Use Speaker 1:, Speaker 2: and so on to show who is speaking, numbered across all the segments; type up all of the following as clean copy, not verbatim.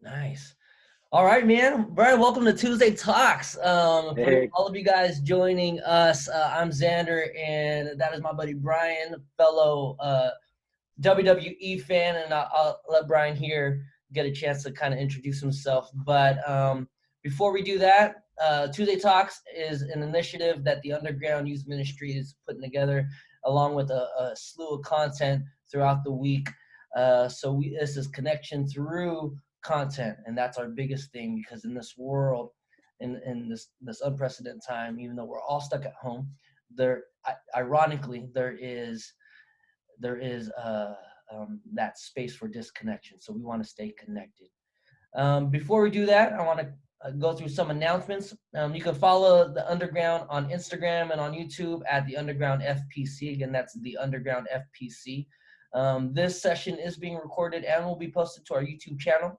Speaker 1: Nice. All right, man. Brian, welcome to Tuesday Talks. For
Speaker 2: Hey,
Speaker 1: all of you guys joining us, I'm Xander, and that is my buddy Brian, fellow WWE fan, and I'll let Brian here get a chance to kind of introduce himself. But before we do that, Tuesday Talks is an initiative that the Underground Youth Ministry is putting together, along with a slew of content throughout the week. This is connection through content, and that's our biggest thing, because in this world, in this unprecedented time, even though we're all stuck at home, ironically there is that space for disconnection. So we want to stay connected. Before we do that, I want to go through some announcements. You can follow the Underground on Instagram and on YouTube at the Underground FPC. Again, that's the Underground FPC. This session is being recorded and will be posted to our YouTube channel.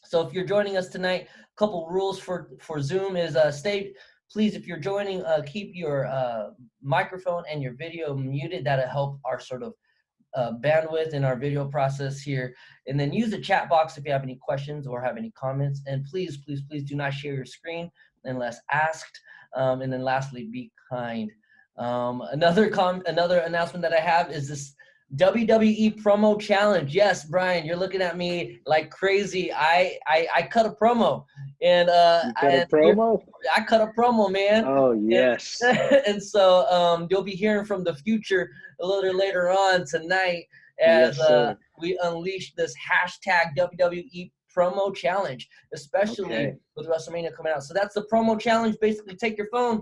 Speaker 1: So if you're joining us tonight, a couple rules for Zoom is please, if you're joining, keep your microphone and your video muted. That'll help our sort of bandwidth in our video process here. And then use the chat box if you have any questions or have any comments. And please, please, please do not share your screen unless asked. And then lastly, be kind. Another announcement that I have is this WWE promo challenge. Yes, Brian, you're looking at me like crazy. I cut a promo, and
Speaker 2: you got a promo?
Speaker 1: I cut a promo, man.
Speaker 2: Oh, yes.
Speaker 1: And so you'll be hearing from the future a little later on tonight as
Speaker 2: Yes, sir.
Speaker 1: we unleash this hashtag WWE promo challenge, especially
Speaker 2: Okay.
Speaker 1: with WrestleMania coming out. So that's the promo challenge. Basically, take your phone,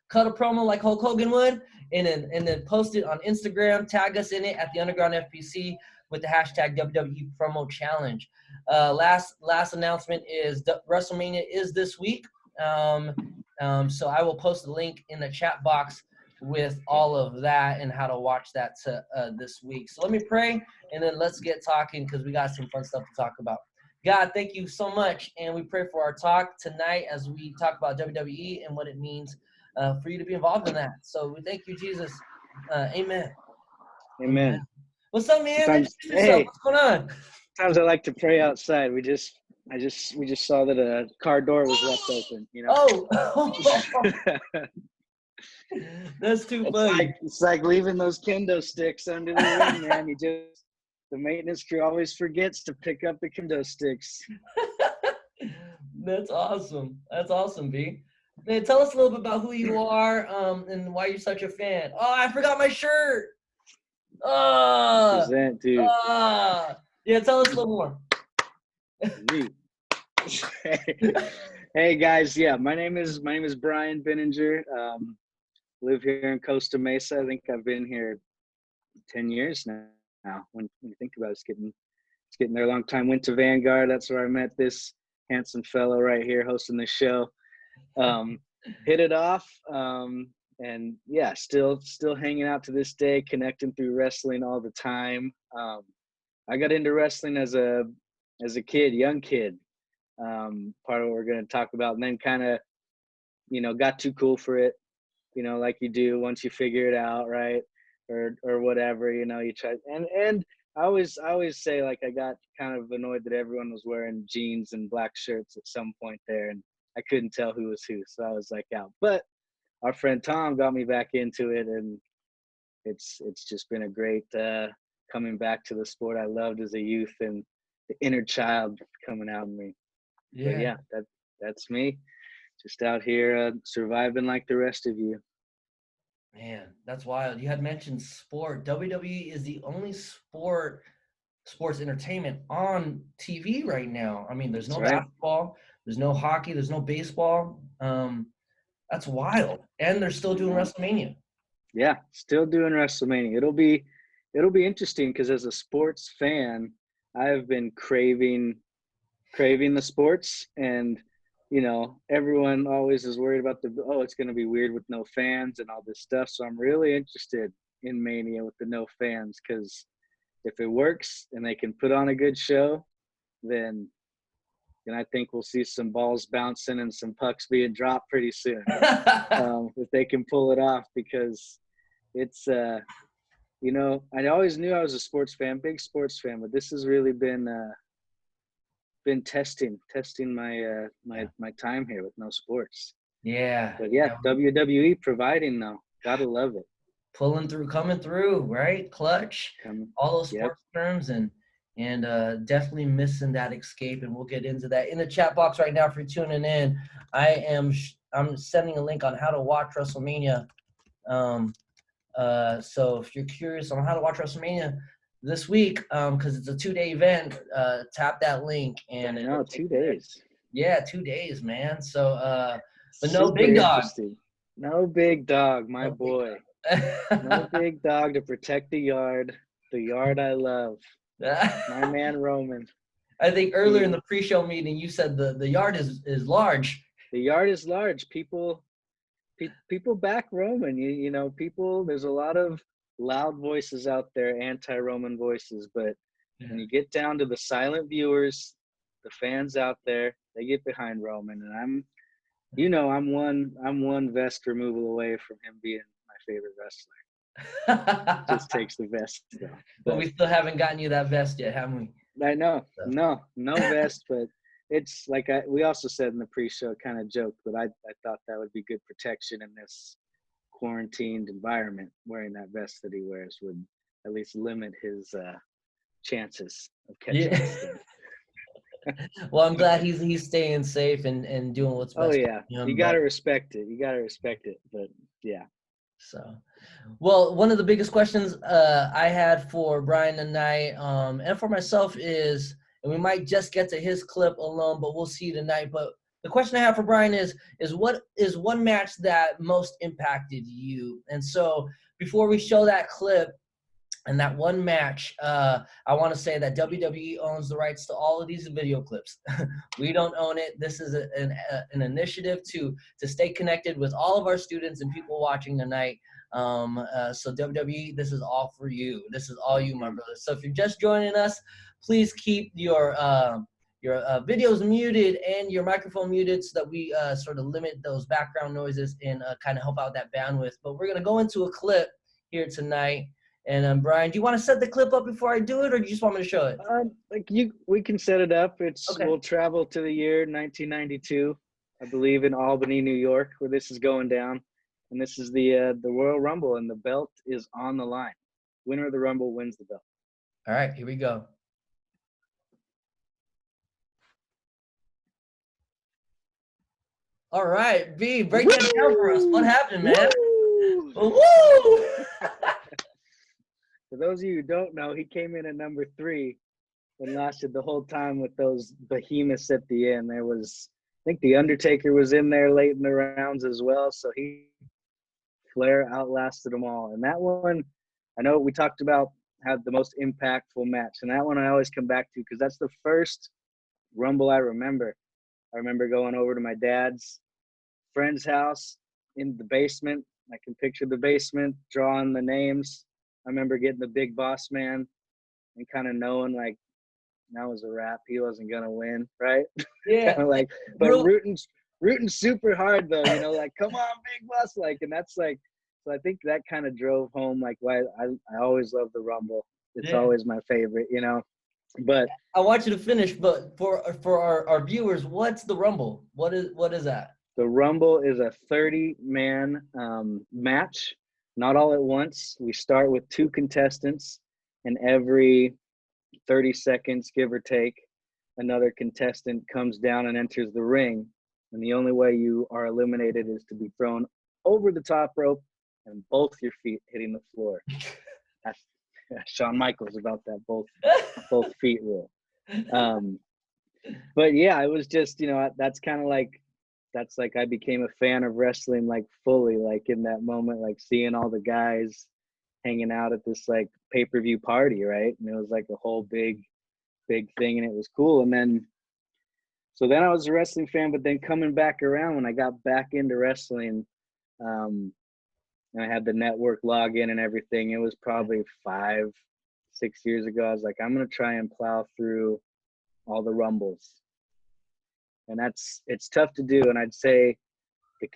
Speaker 1: cut a promo like Hulk Hogan would, and then post it on Instagram. Tag us in it at the Underground FPC with the hashtag WWE promo challenge. Last announcement is WrestleMania is this week. So I will post a link in the chat box with all of that and how to watch that this week. So let me pray, and then let's get talking, because we got some fun stuff to talk about. God, thank you so much, and we pray for our talk tonight as we talk about WWE and what it means for you to be involved in that. So we thank you, Jesus. Amen. Amen.
Speaker 2: Amen.
Speaker 1: What's up, man?
Speaker 2: Sometimes,
Speaker 1: Introduce yourself.
Speaker 2: hey,
Speaker 1: What's going on?
Speaker 2: sometimes I like to pray outside. We just saw that a car door was left open,
Speaker 1: Oh, that's too funny.
Speaker 2: It's like leaving those kendo sticks under the ring, man. The maintenance crew always forgets to pick up the kendo sticks.
Speaker 1: That's awesome. That's awesome, B. Man, tell us a little bit about who you are, and why you're such a fan. Oh, I forgot my shirt.
Speaker 2: Present, dude.
Speaker 1: Yeah, tell us a little more.
Speaker 2: Neat. Hey guys, yeah, my name is Bryan Benninger. Live here in Costa Mesa. I think I've been here 10 years now. When you think about it, it's getting there a long time. Went to Vanguard. That's where I met this handsome fellow right here hosting the show. Hit it off, and yeah, still hanging out to this day, connecting through wrestling all the time. I got into wrestling as a young kid. Part of what we're going to talk about, and then kind of, got too cool for it, like you do once you figure it out, right? Or whatever, you try. And I always say, like, I got kind of annoyed that everyone was wearing jeans and black shirts at some point there, and I couldn't tell who was who, so I was like out. But our friend Tom got me back into it, and it's just been a great coming back to the sport I loved as a youth, and the inner child coming out in me. But
Speaker 1: Yeah.
Speaker 2: yeah, that's me, just out here surviving like the rest of you.
Speaker 1: Man, that's wild. You had mentioned sport. WWE is the only sports entertainment on TV right now. I mean, there's
Speaker 2: That's
Speaker 1: no
Speaker 2: right.
Speaker 1: basketball, there's no hockey, there's no baseball. That's wild. And they're still doing WrestleMania.
Speaker 2: Yeah, still doing WrestleMania. It'll be interesting, because as a sports fan, I've been craving the sports, and everyone always is worried about it's going to be weird with no fans and all this stuff. So I'm really interested in Mania with the no fans, because if it works and they can put on a good show, then I think we'll see some balls bouncing and some pucks being dropped pretty soon, if they can pull it off, because it's I always knew I was a sports fan, big sports fan, but this has really been been testing my my time here with no sports.
Speaker 1: Yeah.
Speaker 2: But yeah,
Speaker 1: Yeah.
Speaker 2: WWE providing though. Gotta love it.
Speaker 1: Pulling through, coming through, right? Clutch,
Speaker 2: Coming.
Speaker 1: all those
Speaker 2: Yep.
Speaker 1: sports terms, and definitely missing that escape. And we'll get into that in the chat box right now. If you're tuning in, I'm sending a link on how to watch WrestleMania. So if you're curious on how to watch WrestleMania this week, because it's a 2-day event, tap that link and
Speaker 2: I
Speaker 1: it'll
Speaker 2: know,
Speaker 1: take
Speaker 2: 2
Speaker 1: you there.
Speaker 2: days.
Speaker 1: Yeah, 2 days, man. So, but no
Speaker 2: Super
Speaker 1: big dog.
Speaker 2: interesting. No big dog, my
Speaker 1: No big
Speaker 2: boy.
Speaker 1: dog.
Speaker 2: No big dog to protect the yard I love. My man Roman.
Speaker 1: I think earlier in the pre-show meeting, you said the yard is large.
Speaker 2: The yard is large. People back Roman. You know, people. There's a lot of loud voices out there, anti-Roman voices, but when you get down to the silent viewers, the fans out there, they get behind Roman, and I'm one vest removal away from him being my favorite wrestler. Just takes the vest though.
Speaker 1: But we still haven't gotten you that vest yet, haven't we?
Speaker 2: I know, no vest, but it's like we also said in the pre-show, kind of joked, but I thought that would be good protection in this quarantined environment. Wearing that vest that he wears would at least limit his chances of catching this thing.
Speaker 1: Well, I'm glad he's staying safe and doing what's best.
Speaker 2: Oh yeah, you gotta respect it. But yeah.
Speaker 1: So, well, one of the biggest questions I had for Bryan tonight, and for myself is, and we might just get to his clip alone, but we'll see tonight. But the question I have for Bryan is what is one match that most impacted you? And so before we show that clip and that one match, I want to say that WWE owns the rights to all of these video clips. We don't own it. This is an initiative to stay connected with all of our students and people watching tonight. So WWE, this is all for you. This is all you, my brother. So if you're just joining us, please keep your videos muted and your microphone muted so that we sort of limit those background noises and kind of help out that bandwidth. But we're going to go into a clip here tonight. And Bryan, do you want to set the clip up before I do it, or do you just want me to show it?
Speaker 2: We can set it up.
Speaker 1: Okay.
Speaker 2: We'll travel to the year 1992, I believe, in Albany, New York, where this is going down, and this is the Royal Rumble, and the belt is on the line. Winner of the Rumble wins the belt.
Speaker 1: All right, here we go. All right, B, break that down for us. What happened, man? Woo!
Speaker 2: For those of you who don't know, he came in at number 3 and lasted the whole time with those behemoths at the end. I think the Undertaker was in there late in the rounds as well, so Flair outlasted them all. And that one, I know we talked about had the most impactful match, and that one I always come back to because that's the first Rumble I remember. I remember going over to my dad's friend's house in the basement. I can picture the basement, drawing the names. I remember getting the Big Boss Man and kind of knowing like that was a wrap. He wasn't gonna win, right?
Speaker 1: Yeah.
Speaker 2: Like, but rooting super hard though. You know, like come on, Big Boss, like, and that's like. So I think that kind of drove home like why I always love the Rumble. It's always my favorite, you know. But
Speaker 1: I want you to finish. But for our viewers, what's the Rumble? What is that?
Speaker 2: The Rumble is a 30-man match. Not all at once. We start with 2 contestants, and every 30 seconds, give or take, another contestant comes down and enters the ring. And the only way you are eliminated is to be thrown over the top rope and both your feet hitting the floor. That's Shawn Michaels about that both feet rule. But yeah, it was just, you know, that's like I became a fan of wrestling like fully, like in that moment, like seeing all the guys hanging out at this like pay-per-view party, right? And it was like a whole big thing, and it was cool. And then I was a wrestling fan, but then coming back around when I got back into wrestling, and I had the network login and everything, it was probably 5-6 years ago. I was like, I'm gonna try and plow through all the Rumbles. And it's tough to do. And I'd say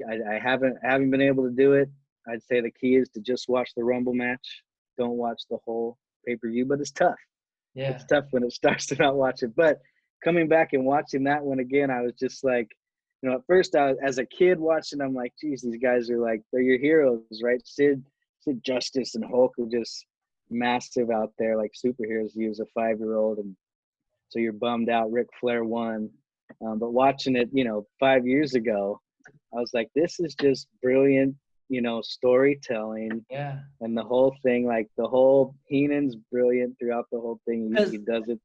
Speaker 2: I haven't been able to do it. I'd say the key is to just watch the Rumble match. Don't watch the whole pay-per-view, but it's tough. Yeah. It's tough when it starts to not watch it. But coming back and watching that one again, I was just like, at first I was, as a kid watching, I'm like, geez, these guys are like, they're your heroes, right? Sid Justice and Hulk are just massive out there, like superheroes. He was a 5-year-old, and so you're bummed out Ric Flair won. But watching it, 5 years ago, I was like, this is just brilliant, storytelling.
Speaker 1: Yeah.
Speaker 2: And the whole thing, like the whole Heenan's brilliant throughout the whole thing. He does it.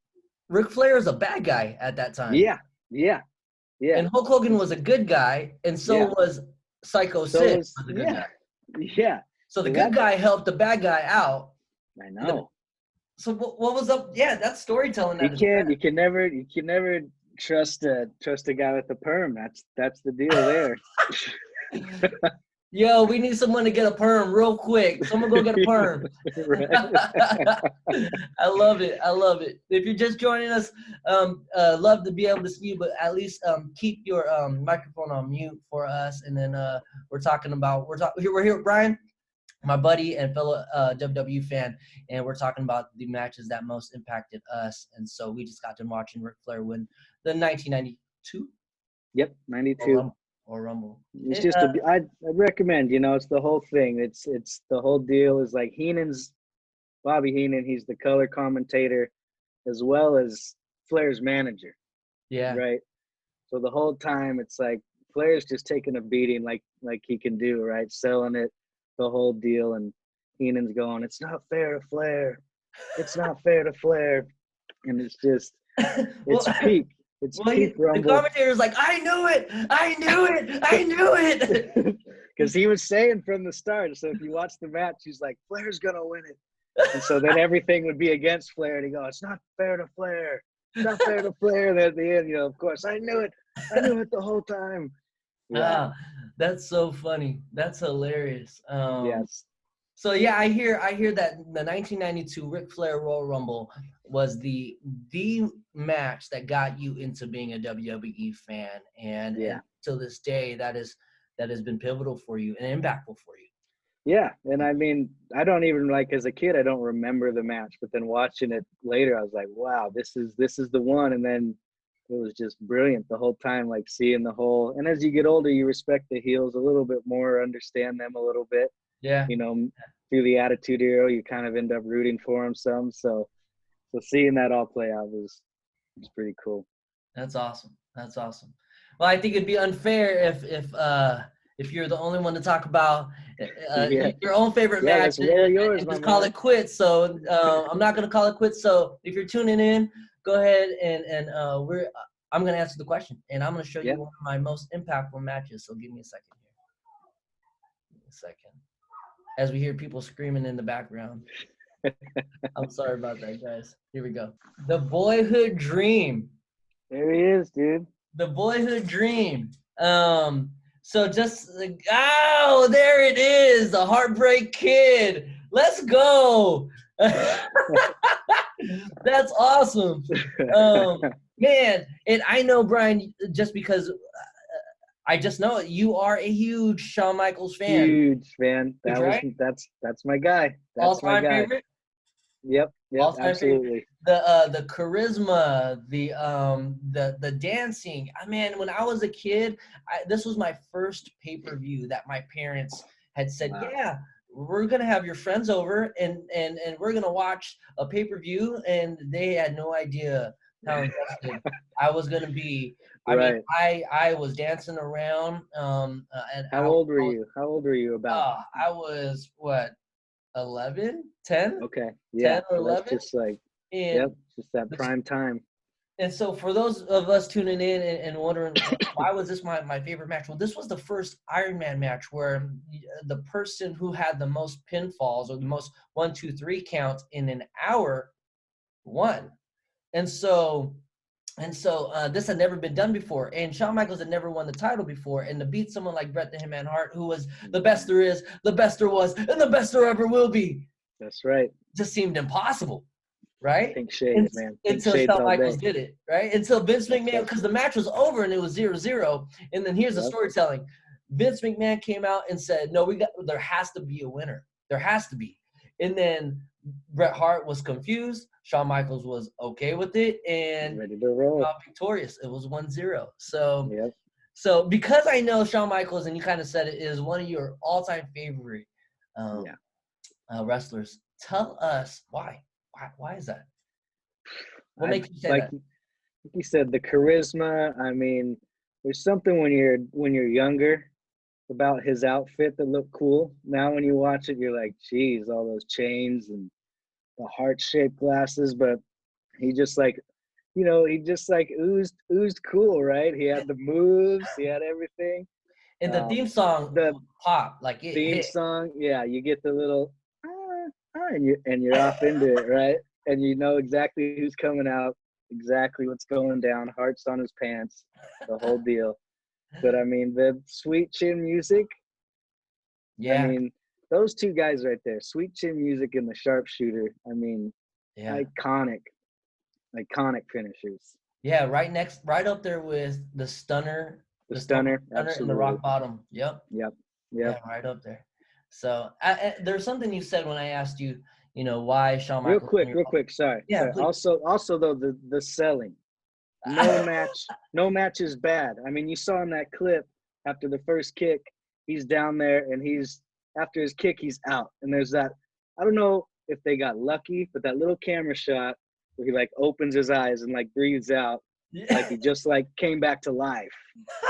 Speaker 1: Ric Flair is a bad guy at that time.
Speaker 2: Yeah.
Speaker 1: And Hulk Hogan was a good guy, and so was Psycho Sid was a good guy.
Speaker 2: Yeah.
Speaker 1: So the good guy helped the bad guy out.
Speaker 2: I know.
Speaker 1: So what was up? Yeah, that's storytelling.
Speaker 2: You can never trust a guy with a perm. That's the deal there.
Speaker 1: Yo, we need someone to get a perm real quick. Someone go get a perm. I love it. If you're just joining us, love to be able to see you, but at least keep your microphone on mute for us. And then we're here with Bryan, my buddy and fellow WWE fan, and we're talking about the matches that most impacted us. And so we just got done watching Ric Flair win the 1992.
Speaker 2: Yep, 92.
Speaker 1: Or Rumble.
Speaker 2: It's just I'd recommend, it's the whole thing. It's the whole deal is like Bobby Heenan, he's the color commentator as well as Flair's manager.
Speaker 1: Yeah.
Speaker 2: Right. So the whole time it's like Flair's just taking a beating like he can do, right? Selling it, the whole deal, and Heenan's going, it's not fair to Flair. It's not fair to Flair. And it's just it's peak.
Speaker 1: The commentator's like, I knew it.
Speaker 2: Because he was saying from the start. So if you watch the match, he's like, Flair's gonna win it, and so then everything would be against Flair, and he goes, it's not fair to Flair. It's not fair to Flair. And at the end, of course, I knew it the whole time. Yeah.
Speaker 1: That's so funny. That's hilarious.
Speaker 2: Yes.
Speaker 1: So yeah, I hear that the 1992 Ric Flair Royal Rumble was the match that got you into being a WWE fan, and to this day that has been pivotal for you and impactful for you.
Speaker 2: Yeah, and I mean, I don't even as a kid, I don't remember the match, but then watching it later, I was like, wow, this is the one, and then it was just brilliant the whole time, like seeing the whole. And as you get older, you respect the heels a little bit more, understand them a little bit.
Speaker 1: Yeah.
Speaker 2: Through the Attitude Era, you kind of end up rooting for them some. So seeing that all play out was pretty cool.
Speaker 1: That's awesome. Well, I think it'd be unfair if you're the only one to talk about your own favorite match and just call it quits. So I'm not going to call it quits. So if you're tuning in, go ahead and I'm going to answer the question, and I'm going to show you one of my most impactful matches. So give me a second here. As we hear people screaming in the background. I'm sorry about that, guys. Here we go. The Boyhood Dream.
Speaker 2: There he is, dude.
Speaker 1: The Boyhood Dream. So just there it is, the Heartbreak Kid. Let's go. That's awesome. Man, and I know, Bryan, just because I just know it, you are a huge Shawn Michaels fan.
Speaker 2: Huge fan. That's my guy. That's
Speaker 1: all-time favorite?
Speaker 2: Yep, absolutely.
Speaker 1: The charisma, the dancing. Man, when I was a kid, this was my first pay-per-view that my parents had said, yeah, we're gonna have your friends over and we're gonna watch a pay-per-view, and they had no idea how invested I was gonna be. I mean, I was dancing around. And
Speaker 2: How old were you about?
Speaker 1: I was 11, 10?
Speaker 2: Okay. Yeah.
Speaker 1: 10 or 11.
Speaker 2: That's just just that prime time.
Speaker 1: And so for those of us tuning in and wondering why was this my favorite match? Well, this was the first Iron Man match where the person who had the most pinfalls or the most 1, 2, 3 counts in an hour won. And so this had never been done before, and Shawn Michaels had never won the title before, and to beat someone like Bret the Hitman Hart, who was the best there is, the best there was, and the best there ever will be.
Speaker 2: That's right.
Speaker 1: Just seemed impossible, right?
Speaker 2: Think shades, man.
Speaker 1: Until Shawn Michaels did it, right? Until Vince McMahon, because the match was over and it was 0-0, and then here's the storytelling. Vince McMahon came out and said, "No, there has to be a winner. There has to be." And then Bret Hart was confused. Shawn Michaels was okay with it, and
Speaker 2: Ready to roll.
Speaker 1: got victorious. It was 1-0. So,
Speaker 2: Yep.
Speaker 1: so because I know Shawn Michaels, and you kind of said it is one of your all-time favorite wrestlers, tell us why. Why is that? What makes you say
Speaker 2: Like
Speaker 1: that?
Speaker 2: you said, the charisma. I mean, there's something when you're younger about his outfit that looked cool. Now when you watch it, you're like, geez, all those chains and the heart-shaped glasses. But he just like, he just like oozed cool, right? He had the moves, he had everything.
Speaker 1: And the theme song
Speaker 2: The
Speaker 1: pop, like it
Speaker 2: theme
Speaker 1: hit.
Speaker 2: song, yeah, you get the little and you're off into it, right? And you know exactly who's coming out, exactly what's going down, hearts on his pants, the whole deal. But I mean, the Sweet Chin Music, I
Speaker 1: Yeah,
Speaker 2: mean, those two guys right there, Sweet Chin Music and the Sharpshooter, I mean,
Speaker 1: yeah,
Speaker 2: iconic finishers.
Speaker 1: yeah. Right up there with
Speaker 2: The
Speaker 1: the Stone
Speaker 2: Stunner,
Speaker 1: Stunner, and the
Speaker 2: absolutely.
Speaker 1: Rock Bottom. Yep.
Speaker 2: Yep,
Speaker 1: Yeah,
Speaker 2: yep.
Speaker 1: right up there. So there's something you said when I asked you, why Shawn
Speaker 2: Real
Speaker 1: Michaels.
Speaker 2: quick, real quick. Sorry,
Speaker 1: Yeah,
Speaker 2: sorry.
Speaker 1: please.
Speaker 2: Also though, the selling. No match is bad. I mean, you saw in that clip after the first kick, he's down there and after his kick, he's out. And there's that, I don't know if they got lucky, but that little camera shot where he like opens his eyes and like breathes out like
Speaker 1: Yeah.
Speaker 2: he just like came back to life.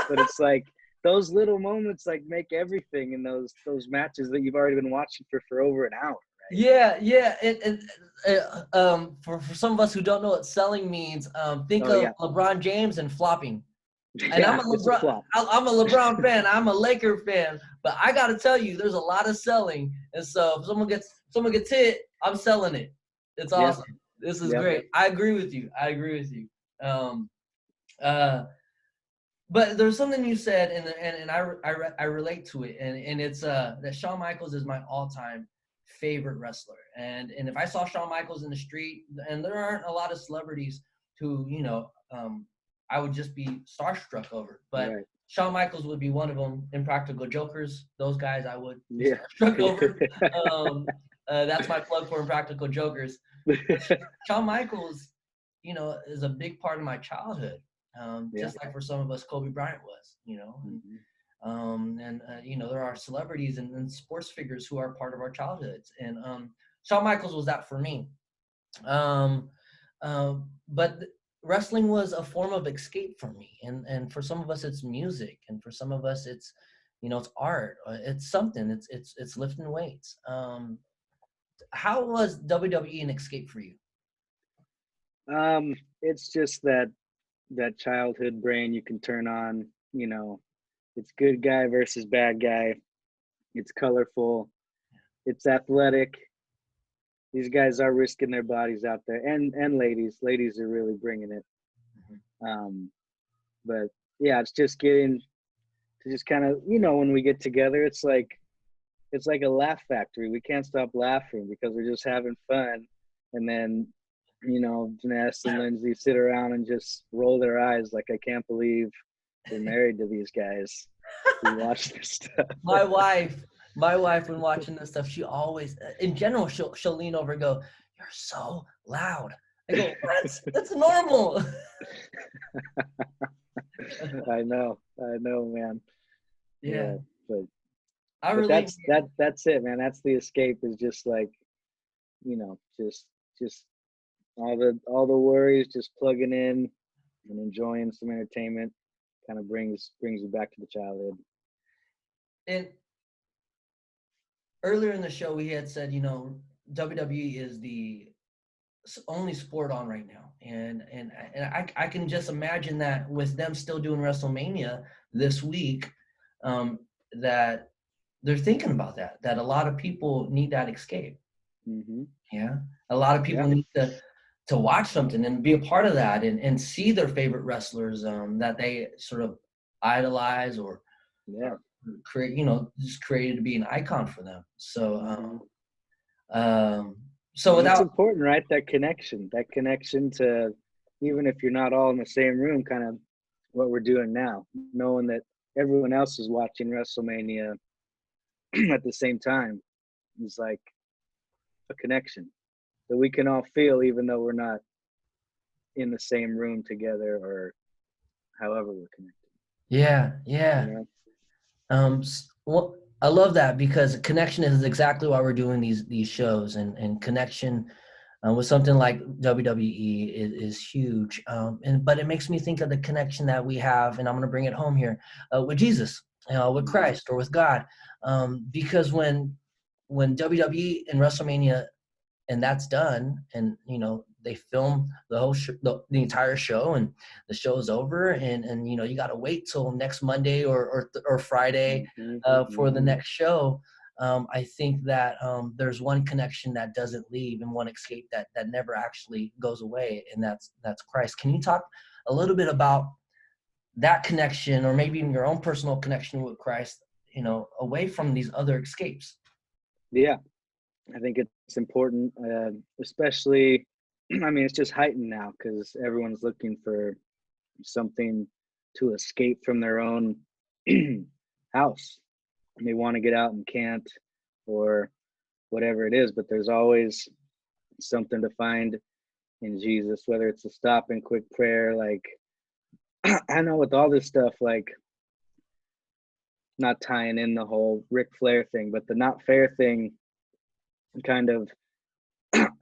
Speaker 2: But it's like those little moments like make everything in those matches that you've already been watching for over an hour.
Speaker 1: Yeah, yeah. For some of us who don't know what selling means, think
Speaker 2: Oh
Speaker 1: of
Speaker 2: yeah.
Speaker 1: LeBron James and flopping. And I'm
Speaker 2: Yeah,
Speaker 1: a
Speaker 2: it's a
Speaker 1: LeBron.
Speaker 2: flop.
Speaker 1: I'm a LeBron fan. I'm a Laker fan. But I got to tell you, there's a lot of selling. And so if someone gets hit, I'm selling it. It's
Speaker 2: Yep.
Speaker 1: awesome. This is
Speaker 2: Yep.
Speaker 1: great. I agree with you. Um, uh, but there's something you said, and I relate to it, and it's that Shawn Michaels is my all-time favorite wrestler, and if I saw Shawn Michaels in the street, and there aren't a lot of celebrities who I would just be starstruck over, but
Speaker 2: Right.
Speaker 1: Shawn Michaels would be one of them. Impractical Jokers, those guys I would be
Speaker 2: Yeah.
Speaker 1: starstruck over. That's my plug for Impractical Jokers. Shawn Michaels, is a big part of my childhood.
Speaker 2: Yeah.
Speaker 1: Just like for some of us, Kobe Bryant was,
Speaker 2: Mhm.
Speaker 1: there are celebrities and sports figures who are part of our childhoods, and Shawn Michaels was that for me. Um, but wrestling was a form of escape for me, and for some of us, it's music, and for some of us, it's art, it's something, it's lifting weights. How was WWE an escape for you?
Speaker 2: It's just that childhood brain you can turn on, it's good guy versus bad guy. It's colorful. It's athletic. These guys are risking their bodies out there, and ladies are really bringing it. Um, but yeah, it's just getting to just kind of, when we get together, it's like a laugh factory. We can't stop laughing because we're just having fun. And then, Janessa and Lindsay sit around and just roll their eyes like, I can't believe we're married to these guys. We watch this stuff.
Speaker 1: My wife, my wife, when watching this stuff, she always, in general, she'll lean over and go, "You're so loud." I go, "What? That's normal."
Speaker 2: I know, man.
Speaker 1: Yeah,
Speaker 2: Yeah, but
Speaker 1: I
Speaker 2: but
Speaker 1: relate.
Speaker 2: that's it, man. That's the escape is just like, just all the worries, just plugging in and enjoying some entertainment kind of brings you back to the childhood.
Speaker 1: And earlier in the show, we had said, WWE is the only sport on right now, and I can just imagine that with them still doing WrestleMania this week, um, that they're thinking about that a lot of people need that escape.
Speaker 2: Hmm.
Speaker 1: Yeah, a lot of people
Speaker 2: Yeah,
Speaker 1: need to watch something and be a part of that, and see their favorite wrestlers that they sort of idolize,
Speaker 2: yeah.
Speaker 1: or create, just created to be an icon for them. So
Speaker 2: Hmm.
Speaker 1: um, so
Speaker 2: And it's
Speaker 1: without.
Speaker 2: important, right? That connection to, even if you're not all in the same room, kind of what we're doing now, knowing that everyone else is watching WrestleMania at the same time is like a connection that we can all feel, even though we're not in the same room together or however we're connected.
Speaker 1: Yeah,
Speaker 2: You
Speaker 1: yeah.
Speaker 2: know?
Speaker 1: Well, I love that because connection is exactly why we're doing these shows, and connection with something like WWE is huge. But it makes me think of the connection that we have, and I'm going to bring it home here with Jesus, with
Speaker 2: Mm-hmm.
Speaker 1: Christ, or with God, because when WWE and WrestleMania and that's done, and they film the whole the entire show, and the show's over, and you got to wait till next Monday or Friday
Speaker 2: Mm-hmm.
Speaker 1: for the
Speaker 2: Mm-hmm.
Speaker 1: next show. I think that there's one connection that doesn't leave, and one escape that never actually goes away, and that's Christ. Can you talk a little bit about that connection, or maybe even your own personal connection with Christ, away from these other escapes?
Speaker 2: Yeah, I think it's important, especially, I mean, it's just heightened now because everyone's looking for something to escape from their own house. And they want to get out and can't, or whatever it is, but there's always something to find in Jesus, whether it's a stop and quick prayer. Like, I know with all this stuff, like, not tying in the whole Ric Flair thing, but the not fair thing kind of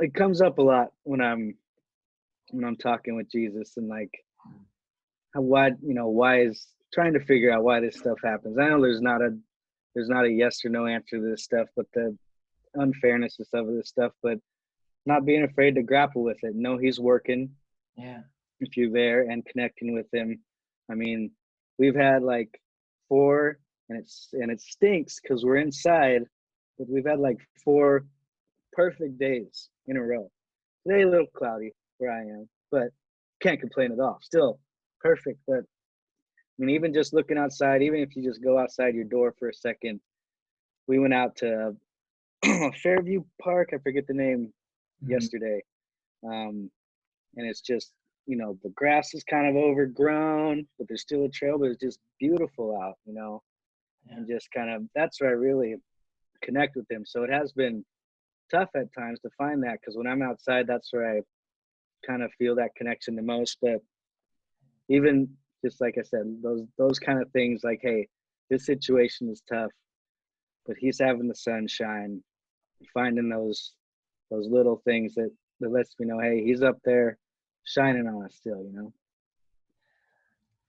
Speaker 2: it comes up a lot when I'm talking with Jesus, and like why is trying to figure out why this stuff happens. I know there's not a yes or no answer to this stuff, but the unfairness of some of this stuff, but not being afraid to grapple with it. Know he's working
Speaker 1: Yeah.
Speaker 2: if you're there and connecting with him. I mean, we've had like four, and it stinks because we're inside, but we've had like 4 perfect days in a row. Today a little cloudy where I am, but can't complain at all. Still perfect. But I mean, even just looking outside, even if you just go outside your door for a second, we went out to Fairview Park. I forget the name
Speaker 1: Mhm.
Speaker 2: yesterday. And it's just, the grass is kind of overgrown, but there's still a trail, but it's just beautiful out.
Speaker 1: Yeah.
Speaker 2: And just kind of, that's where I really connect with them. So it has been tough at times to find that, because when I'm outside, that's where I kind of feel that connection the most. But even just like I said, those kind of things, like, hey, this situation is tough, but he's having the sunshine, finding those little things that lets me know, hey, he's up there shining on us still.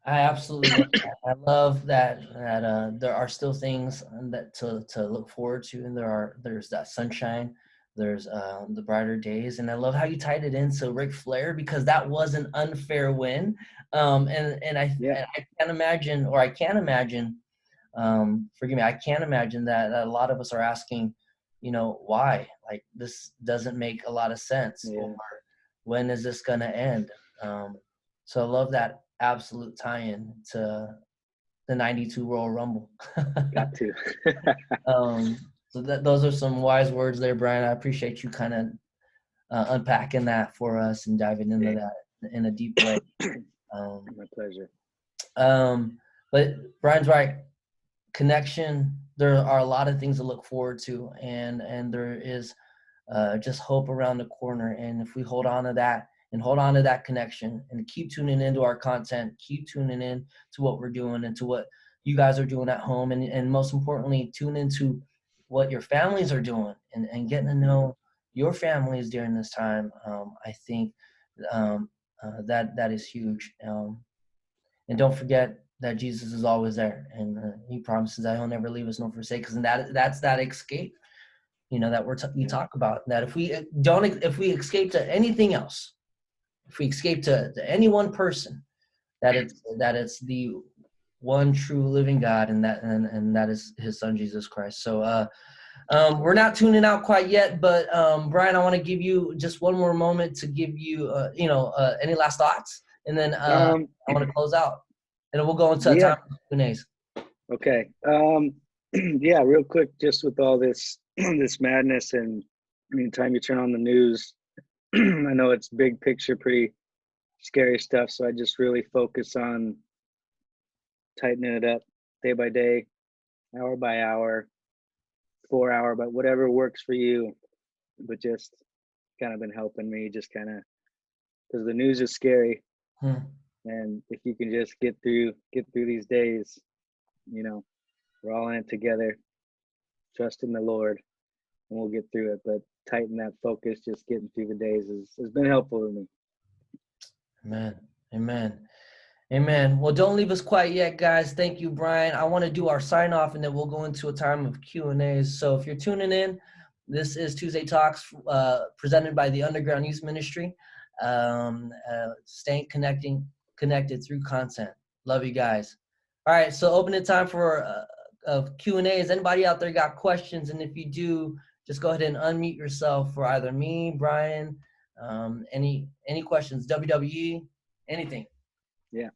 Speaker 1: I absolutely love that. I love that there are still things that to look forward to, and there's that sunshine, there's the brighter days, and I love how you tied it into Ric Flair, because that was an unfair win,
Speaker 2: Yeah,
Speaker 1: and I can't imagine, or I can imagine, forgive me, I can't imagine that a lot of us are asking, why? Like, this doesn't make a lot of sense, or
Speaker 2: yeah,
Speaker 1: when is this gonna end? Um, so I love that absolute tie-in to the '92 Royal Rumble.
Speaker 2: got to.
Speaker 1: um, so those are some wise words there, Brian. I appreciate you kind of unpacking that for us and diving into
Speaker 2: Hey,
Speaker 1: that in a deep way. Um,
Speaker 2: my pleasure.
Speaker 1: but Brian's right. Connection. There are a lot of things to look forward to, and there is just hope around the corner. And if we hold on to that, and hold on to that connection, and keep tuning into our content, keep tuning in to what we're doing and to what you guys are doing at home, and most importantly, tune into what your families are doing, and getting to
Speaker 2: Mhm.
Speaker 1: know your families during this time. I think um, that is huge. And don't forget that Jesus is always there, and He promises that He'll never leave us nor forsake us, and that's that escape, that you
Speaker 2: Yeah,
Speaker 1: talk about. That if we escape to anything else, if we escape to any one person, that it's the one true living God, and that is His Son Jesus Christ. So we're not tuning out quite yet, but Brian, I want to give you just one more moment to give you any last thoughts, and then
Speaker 2: um,
Speaker 1: I want to close out, and then we'll go into a
Speaker 2: yeah,
Speaker 1: time for Q&As.
Speaker 2: okay. Yeah, real quick, just with all this this madness, and anytime you turn on the news, I know it's big picture, pretty scary stuff. So I just really focus on tightening it up day by day, hour by hour, 4 hour, but whatever works for you. but just kind of been helping me just kind of, because the news is scary. And if you can just get through these days, you know, we're all in it together, trust in the Lord, and we'll get through it. But tighten that focus, just getting through the days has been helpful to me.
Speaker 1: Amen. Amen. Amen. Well, don't leave us quiet yet, guys. Thank you, Bryan. I want to do our sign off, and then we'll go into a time of Q&As. So if you're tuning in, this is Tuesday Talks, presented by the Underground Youth Ministry. Staying connected through content. Love you guys. All right, so open time for Q&As. Anybody out there got questions? And if you do, just go ahead and unmute yourself for either me, Bryan, any questions, WWE, anything.
Speaker 2: Yeah.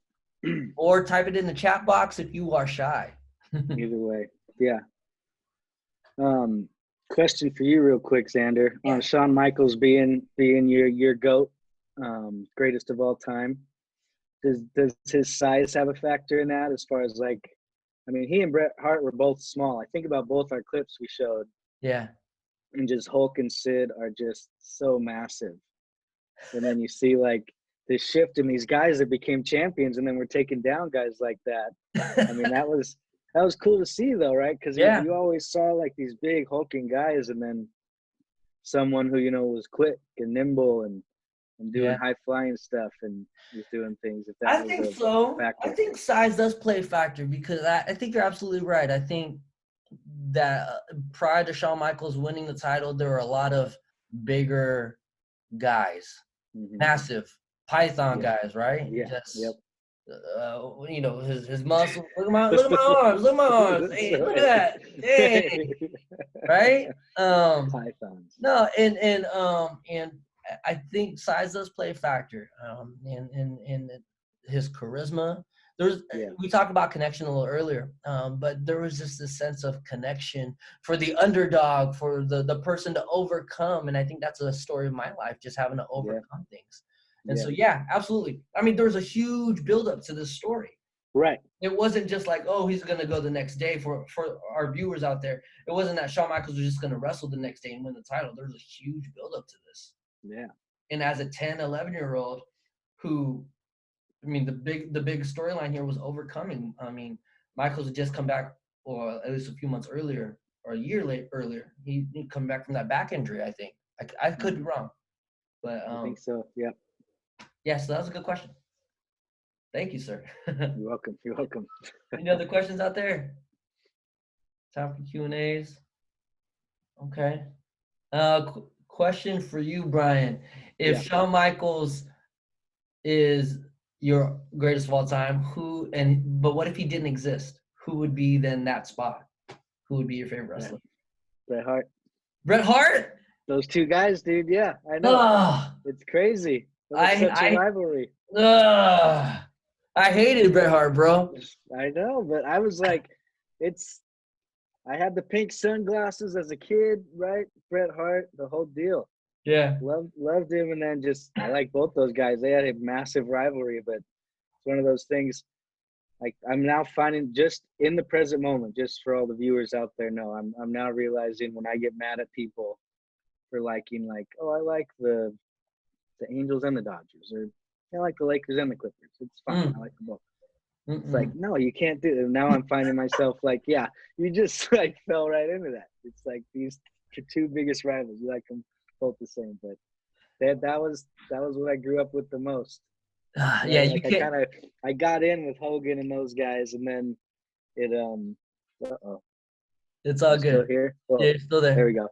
Speaker 1: Or type it in the chat box if you are shy.
Speaker 2: Either way. Yeah. Question for you real quick, Xander.
Speaker 1: Yeah.
Speaker 2: Shawn Michaels being your GOAT, greatest of all time. Does his size have a factor in that, as far as, like, I mean, he and Bret Hart were both small. I think about both our clips we showed.
Speaker 1: Yeah.
Speaker 2: And just Hulk and Sid are just so massive. And then you see, like, this shift in these guys that became champions, and then we're taking down guys like that. I mean, that was cool to see, though, right? Because you always saw, like, these big hulking guys, and then someone who, you know, was quick and nimble and doing high flying stuff and was doing things. If that
Speaker 1: I think so.
Speaker 2: factor.
Speaker 1: I think size does play a factor, because I think you're absolutely right. I think that prior to Shawn Michaels winning the title, there were a lot of bigger guys, massive Python guys, right?
Speaker 2: Yeah.
Speaker 1: Just, you know, his muscle. Look at my arms. Look at my arms. Hey, look at that. Hey, right?
Speaker 2: Pythons.
Speaker 1: No, and I think size does play a factor. In his charisma. We talked about connection a little earlier, but there was just this sense of connection for the underdog, for the person to overcome, and I think that's a story of my life, just having to overcome things. And so, absolutely. I mean, there's a huge buildup to this story.
Speaker 2: Right.
Speaker 1: It wasn't just like, oh, he's going to go the next day. For our viewers out there, it wasn't that Shawn Michaels was just going to wrestle the next day and win the title. There was a huge buildup to this.
Speaker 2: Yeah.
Speaker 1: And as a 10, 11-year-old who, I mean, the big storyline here was overcoming. I mean, Michaels had just come back, or at least a few months earlier, or a year earlier. He'd come back from that back injury, I think. I could be wrong. But
Speaker 2: I think so, yeah.
Speaker 1: Yeah, so that was a good question. Thank you, sir.
Speaker 2: You're welcome. You're welcome.
Speaker 1: Any other questions out there? Time for Q&As. Okay. Question for you, Bryan. If Shawn Michaels is your greatest of all time, but what if he didn't exist? Who would be then that spot? Who would be your favorite wrestler?
Speaker 2: Bret Hart.
Speaker 1: Bret Hart?
Speaker 2: Those two guys, dude. Yeah, I know. It's crazy. It's such a rivalry.
Speaker 1: I hated Bret Hart, bro.
Speaker 2: I know, but I was like, I had the pink sunglasses as a kid, right? Bret Hart, the whole deal.
Speaker 1: Yeah.
Speaker 2: Loved him, and then I like both those guys. They had a massive rivalry, but it's one of those things. Like, I'm now finding, just in the present moment, just for all the viewers out there know, I'm now realizing when I get mad at people for liking, like, oh, I like the Angels and the Dodgers, or I like the Lakers and the Clippers. It's fine. I like them both. It's like, no, you can't do it. Now I'm finding myself like, yeah, you just like fell right into that. It's like these two biggest rivals. You like them both the same, but that was what I grew up with the most.
Speaker 1: Yeah,
Speaker 2: like,
Speaker 1: you can't.
Speaker 2: I got in with Hogan and those guys, and then it
Speaker 1: It's all good.
Speaker 2: Still here? Well,
Speaker 1: yeah, you're still there.
Speaker 2: There we go.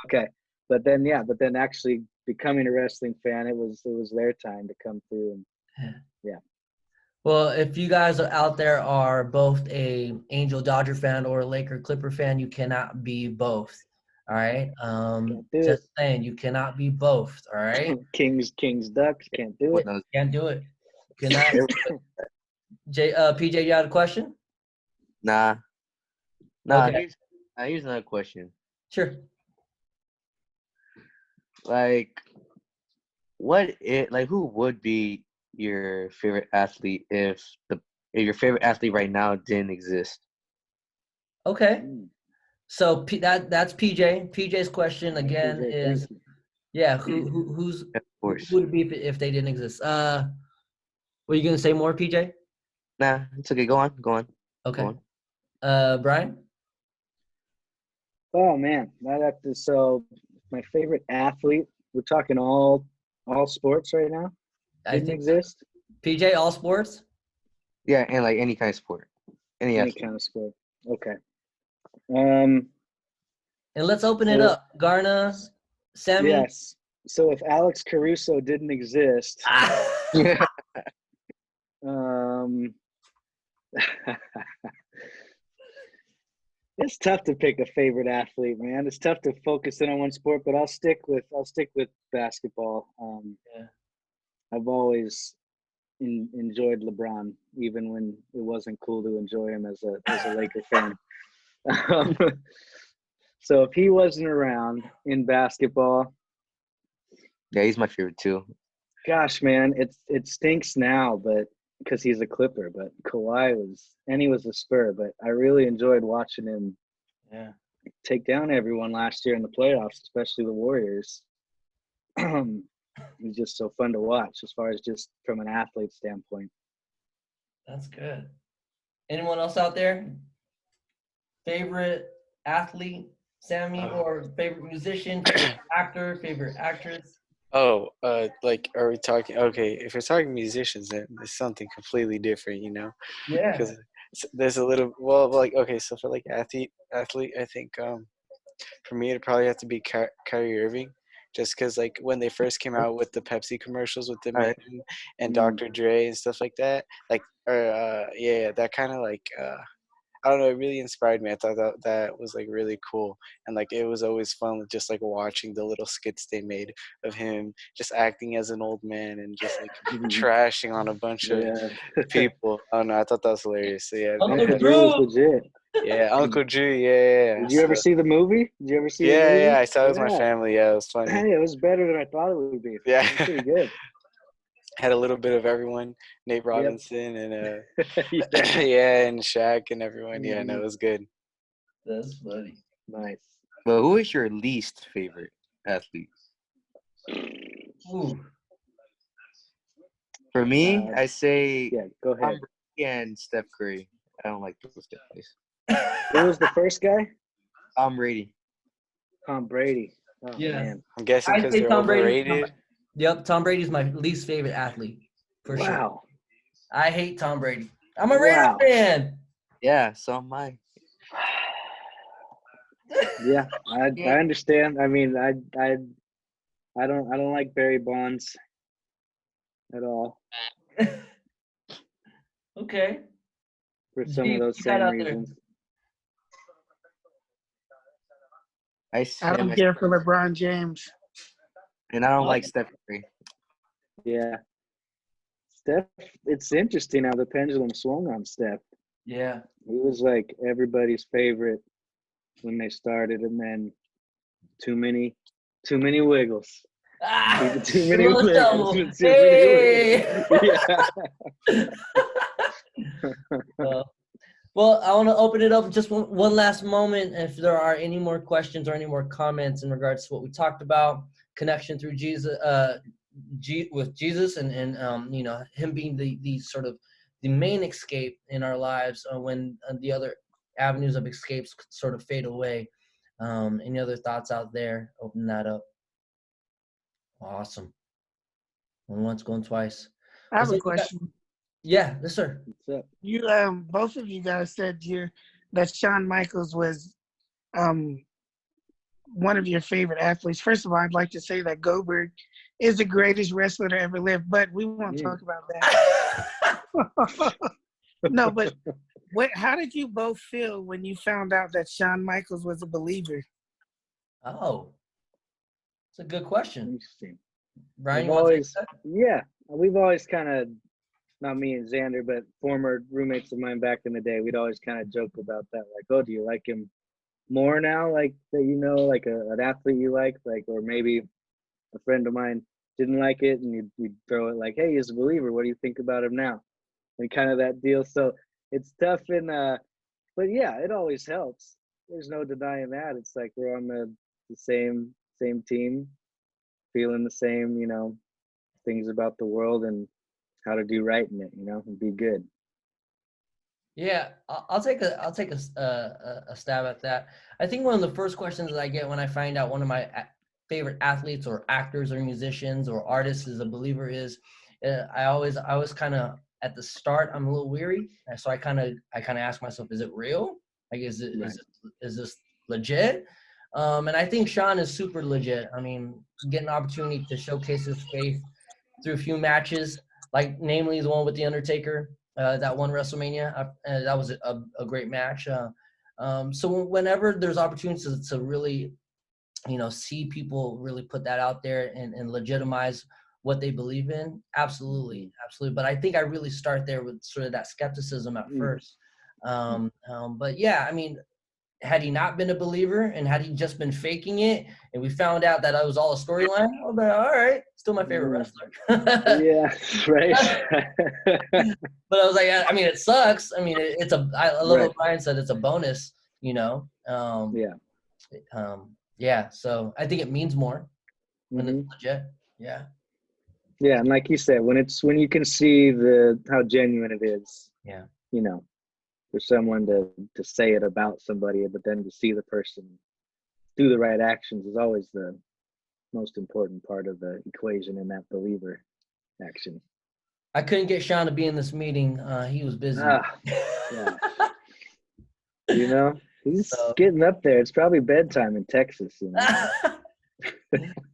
Speaker 2: Okay, but then actually becoming a wrestling fan, it was their time to come through, and yeah.
Speaker 1: Well, if you guys are out there are both a Angel Dodger fan or a Laker Clipper fan, you cannot be both. All right. Just saying, you cannot be both. All right.
Speaker 2: Kings, Ducks, can't do it.
Speaker 1: Can't do it. Cannot. PJ, you had a question?
Speaker 3: Nah.
Speaker 1: Okay.
Speaker 3: Here's another question.
Speaker 1: Sure.
Speaker 3: Like, who would be your favorite athlete if your favorite athlete right now didn't exist?
Speaker 1: Okay. So that's PJ. PJ's question again
Speaker 2: PJ,
Speaker 1: is,
Speaker 2: thank you.
Speaker 1: yeah, who
Speaker 3: Of course.
Speaker 1: would it be if they didn't exist? Were you gonna say more, PJ?
Speaker 3: Nah, it's okay. Go on. Go on.
Speaker 1: Okay.
Speaker 3: Go on.
Speaker 1: Brian?
Speaker 2: Oh man, so my favorite athlete. We're talking all sports right now.
Speaker 1: I
Speaker 2: Didn't
Speaker 1: think so.
Speaker 2: exist.
Speaker 1: PJ, all sports?
Speaker 3: Yeah, and like any kind of sport. Any
Speaker 2: Any
Speaker 3: athlete.
Speaker 2: kind of sport. Okay.
Speaker 1: And let's open it
Speaker 2: So-
Speaker 1: up. Garna, Sammy.
Speaker 2: Yes. So if Alex Caruso didn't exist,
Speaker 3: Yeah.
Speaker 2: it's tough to pick a favorite athlete, man. It's tough to focus in on one sport, but I'll stick with basketball.
Speaker 1: Yeah.
Speaker 2: I've always enjoyed LeBron, even when it wasn't cool to enjoy him as a Laker fan. So if he wasn't around in basketball,
Speaker 3: Yeah, he's my favorite too.
Speaker 2: gosh, man, it stinks now, but because he's a Clipper, but Kawhi he was a Spur, but I really enjoyed watching him
Speaker 1: Yeah.
Speaker 2: take down everyone last year in the playoffs, especially the Warriors. He's just so fun to watch as far as just from an athlete standpoint.
Speaker 1: That's good. Anyone else out there? Favorite athlete, Sammy, or favorite musician, favorite actor, favorite actress?
Speaker 4: Oh, like, are we talking? Okay, if we're talking musicians, then it's something completely different, you know,
Speaker 1: Yeah.
Speaker 4: because there's a little. Well, like, okay, so for like athlete, I think for me it'd probably have to be Kyrie Irving, just because like when they first came out with the Pepsi commercials with them
Speaker 3: Alright.
Speaker 4: and Dr. Dre and stuff like that, like, or yeah, that kind of like I don't know, it really inspired me. I thought that was like really cool, and like it was always fun, just like watching the little skits they made of him just acting as an old man and just like trashing on a bunch of
Speaker 2: Yeah.
Speaker 4: people. I don't know, I thought that was hilarious. So yeah,
Speaker 1: Uncle
Speaker 2: Uncle
Speaker 1: Drew.
Speaker 2: Drew was legit.
Speaker 4: yeah, Uncle Drew, yeah.
Speaker 2: Did you ever see the movie? Did you ever see the
Speaker 4: Yeah,
Speaker 2: movie?
Speaker 4: yeah, I saw it with my
Speaker 2: Yeah.
Speaker 4: family. Yeah, it was funny.
Speaker 2: Hey, it was better than I thought it would be.
Speaker 4: Yeah.
Speaker 2: It was pretty good.
Speaker 4: Had a little bit of everyone, Nate Robinson and
Speaker 2: Yeah.
Speaker 4: yeah, and Shaq and everyone. Yeah, no, it was good.
Speaker 1: That's funny.
Speaker 2: Nice.
Speaker 3: But who is your least favorite athlete?
Speaker 1: Ooh.
Speaker 3: For me, I say
Speaker 2: Yeah, go
Speaker 3: Tom
Speaker 2: ahead.
Speaker 3: Brady and Steph Curry. I don't like those guys.
Speaker 2: Who was the first guy?
Speaker 3: Tom Brady.
Speaker 2: Tom Brady. Oh,
Speaker 1: Yeah.
Speaker 2: man.
Speaker 4: I'm guessing
Speaker 1: I'd
Speaker 4: because
Speaker 1: say
Speaker 4: they're
Speaker 1: Tom Brady.
Speaker 4: overrated.
Speaker 1: Yep, Tom Brady's my least favorite athlete, for sure.
Speaker 2: Wow.
Speaker 1: I hate Tom Brady. I'm a Raiders
Speaker 2: Wow.
Speaker 1: fan.
Speaker 3: Yeah, so am I.
Speaker 2: Yeah, I understand. I mean, I don't like Barry Bonds at all
Speaker 1: Okay.
Speaker 2: for some
Speaker 1: G,
Speaker 2: of those
Speaker 1: you got
Speaker 2: same
Speaker 1: out there.
Speaker 2: reasons.
Speaker 3: I
Speaker 5: I
Speaker 3: say
Speaker 5: don't care for LeBron James.
Speaker 3: and I don't like Steph Curry.
Speaker 2: Yeah. Steph, it's interesting how the pendulum swung on Steph.
Speaker 1: Yeah.
Speaker 2: He was like everybody's favorite when they started, and then too many wiggles.
Speaker 1: Ah,
Speaker 2: Too many
Speaker 1: little
Speaker 2: wiggles.
Speaker 1: stumble.
Speaker 2: Too many
Speaker 1: Hey.
Speaker 2: wiggles. Yeah.
Speaker 1: Well, I want to open it up just one last moment. If there are any more questions or any more comments in regards to what we talked about, connection through Jesus, with Jesus, and you know, him being the sort of the main escape in our lives when the other avenues of escapes sort of fade away. Any other thoughts out there? Open that up. Awesome. Going once, going twice.
Speaker 5: I have
Speaker 1: Was
Speaker 5: a
Speaker 1: it-
Speaker 5: question.
Speaker 1: Yeah, yes, sir.
Speaker 2: What's up?
Speaker 5: You both of you guys said that Shawn Michaels was one of your favorite athletes. First of all, I'd like to say that Goldberg is the greatest wrestler to ever live, but we won't talk about that. No, but how did you both feel when you found out that Shawn Michaels was a believer?
Speaker 1: Oh, it's a good question.
Speaker 2: Interesting.
Speaker 1: Brian, you
Speaker 2: We've
Speaker 1: want to take
Speaker 2: always,
Speaker 1: that?
Speaker 2: yeah, we've always kind of, not me and Xander, but former roommates of mine back in the day, we'd always kind of joke about that. Like, oh, do you like him more now? Like that, you know, like an athlete you like, or maybe a friend of mine didn't like it, and you'd throw it like, hey, he's a believer. What do you think about him now? And kind of that deal. So it's tough but yeah, it always helps. there's no denying that. It's like we're on the same team, feeling the same, things about the world and how to do right in it, and be good.
Speaker 1: Yeah, I'll take a stab at that. I think one of the first questions that I get when I find out one of my favorite athletes or actors or musicians or artists is a believer is, I always kind of at the start I'm a little weary, and so I kind of ask myself, is it real? Like, is this legit? And I think Sean is super legit. I mean, getting an opportunity to showcase his faith through a few matches, like namely the one with the Undertaker. That one WrestleMania, that was a great match. So whenever there's opportunities to really, see people really put that out there and legitimize what they believe in, absolutely. But I think I really start there with sort of that skepticism at first. But yeah, I mean, had he not been a believer and had he just been faking it and we found out that it was all a storyline, I'll be like, all right, still my favorite wrestler.
Speaker 2: Yeah, right.
Speaker 1: But I was like, I mean, it sucks. I mean, I love what Bryan said. It's a bonus, yeah. So I think it means more when it's legit. Yeah.
Speaker 2: Yeah, and like you said, when you can see how genuine it is.
Speaker 1: Yeah.
Speaker 2: For someone to say it about somebody, but then to see the person do the right actions is always the most important part of the equation in that believer action.
Speaker 1: I couldn't get Sean to be in this meeting. He was busy.
Speaker 2: Yeah. He's getting up there. It's probably bedtime in Texas.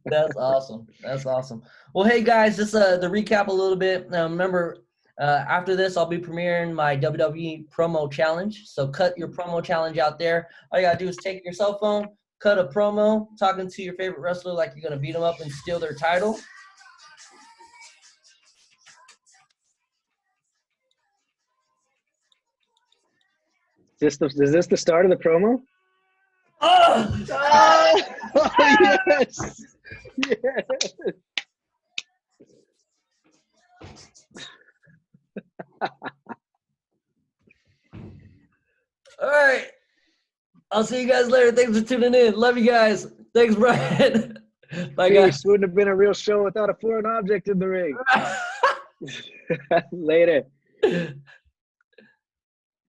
Speaker 1: That's awesome. Well, hey guys, just to recap a little bit. Remember, after this, I'll be premiering my WWE promo challenge. So cut your promo challenge out there. All you gotta do is take your cell phone, cut a promo, talking to your favorite wrestler like you're gonna beat them up and steal their title.
Speaker 2: Is this the start of the promo?
Speaker 1: Oh,
Speaker 2: yes. Yes.
Speaker 1: All right. I'll see you guys later. Thanks for tuning in. Love you guys. Thanks, Bryan. Bye, guys.
Speaker 2: Wouldn't have been a real show without a foreign object in the ring. Later.